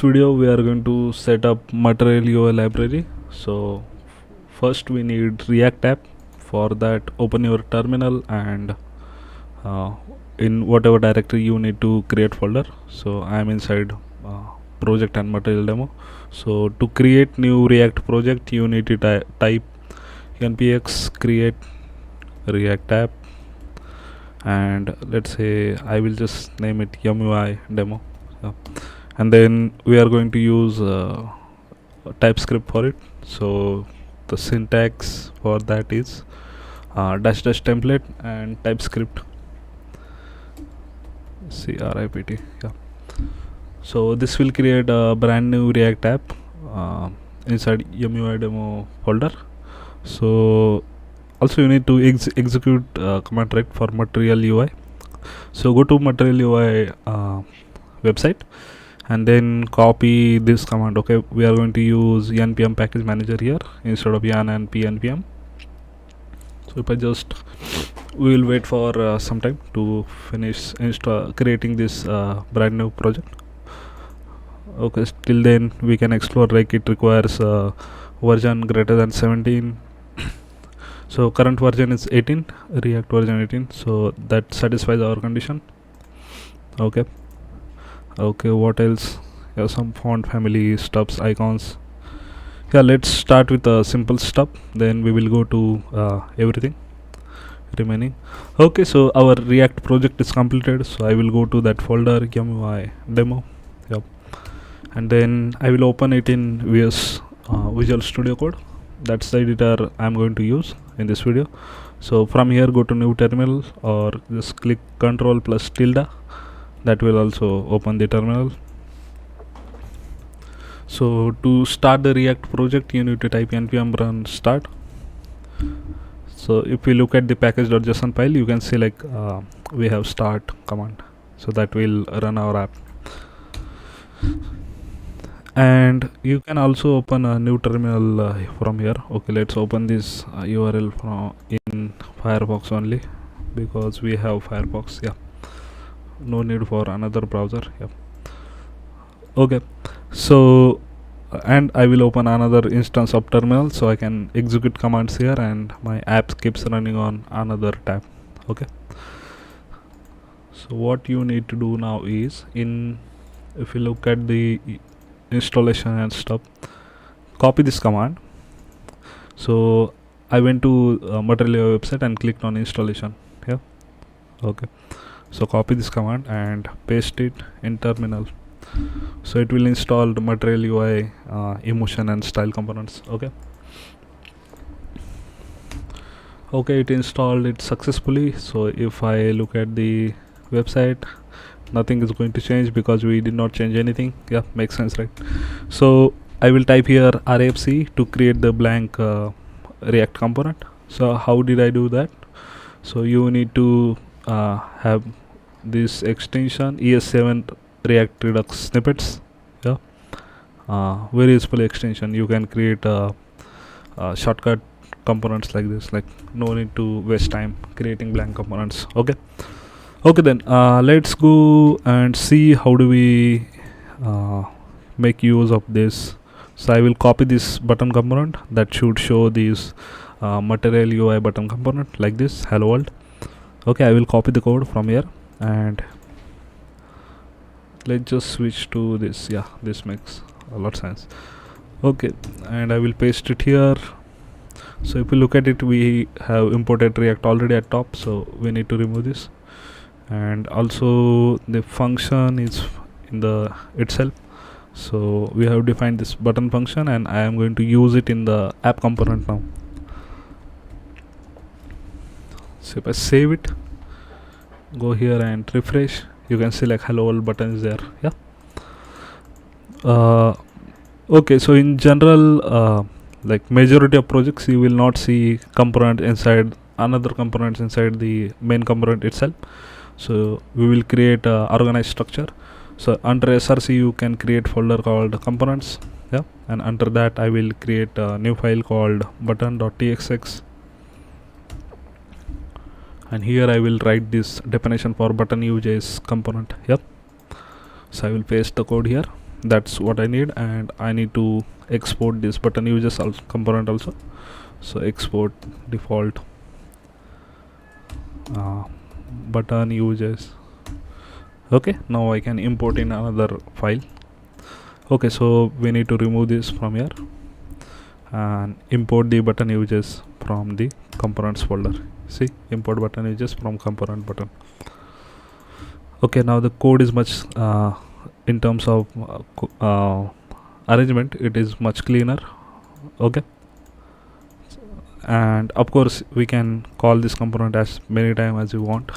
Video we are going to set up material UI library. So first we need React app. For that, open your terminal and uh, in whatever directory you need to create folder. So I am inside project and material demo. So to create new React project, you need to type npx create React app, and let's say I will just name it MUI demo. Yeah. And then we are going to use TypeScript for it. So the syntax for that is dash dash template and TypeScript script. Yeah. So this will create a brand new React app inside MUI demo folder. So also you need to execute command right for material UI. So go to material UI website and then copy this command. Okay, we are going to use npm package manager here instead of yarn and npm. So if I just, we will wait for some time to finish creating this brand new project. Okay, till then we can explore, like it requires version greater than 17. So current version is 18, React version 18, so that satisfies our condition. Okay, what else? Yeah, some font family stuffs, icons. Yeah, let's start with a simple stuff, then we will go to everything remaining. Okay, so our React project is completed, so I will go to that folder MUI demo. Yep. And then I will open it in Visual Studio Code. That's the editor I'm going to use in this video. So from here, go to new terminal or just click Ctrl plus tilde. That will also open the terminal. So to start the React project, you need to type npm run start. So if we look at the package.json file, you can see like we have start command, so that will run our app. And you can also open a new terminal from here. Okay, let's open this URL from in Firefox only, because we have Firefox. Yeah, no need for another browser. Yeah. Okay, so and I will open another instance of terminal, so I can execute commands here and my app keeps running on another tab. Okay, so what you need to do now is, if you look at the installation and stuff, copy this command. So I went to material website and clicked on installation. Yeah. Okay, so copy this command and paste it in terminal. So it will install the material UI emotion and style components. Okay, it installed it successfully. So if I look at the website, nothing is going to change because we did not change anything. Yeah, makes sense, right? So I will type here RFC to create the blank React component. So how did I do that? So you need to have this extension ES7 React Redux snippets. Yeah, very useful extension. You can create shortcut components like this, like no need to waste time creating blank components. Okay, then let's go and see how do we make use of this. So I will copy this button component that should show these material UI button component like this, hello world. Okay, I will copy the code from here and let's just switch to this. Yeah, this makes a lot of sense. Okay, and I will paste it here. So if you look at it, we have imported React already at top, so we need to remove this. And also the function is in the itself, so we have defined this button function and I am going to use it in the app component now. So if I save it, go here and refresh, you can see like hello world button is there. Yeah. Okay, so in general, like majority of projects, you will not see component inside another components inside the main component itself. So we will create a organized structure. So under src you can create folder called components. Yeah, and under that I will create a new file called button.txx, and here I will write this definition for button UJS component. Yep. So I will paste the code here that's what I need, and I need to export this button uses component also. So export default button uses. Okay, now I can import in another file. Okay, so we need to remove this from here and import the button uses from the components folder. See, import button uses from component button. Okay, now the code is much in terms of arrangement, it is much cleaner. Okay, and of course we can call this component as many times as you want.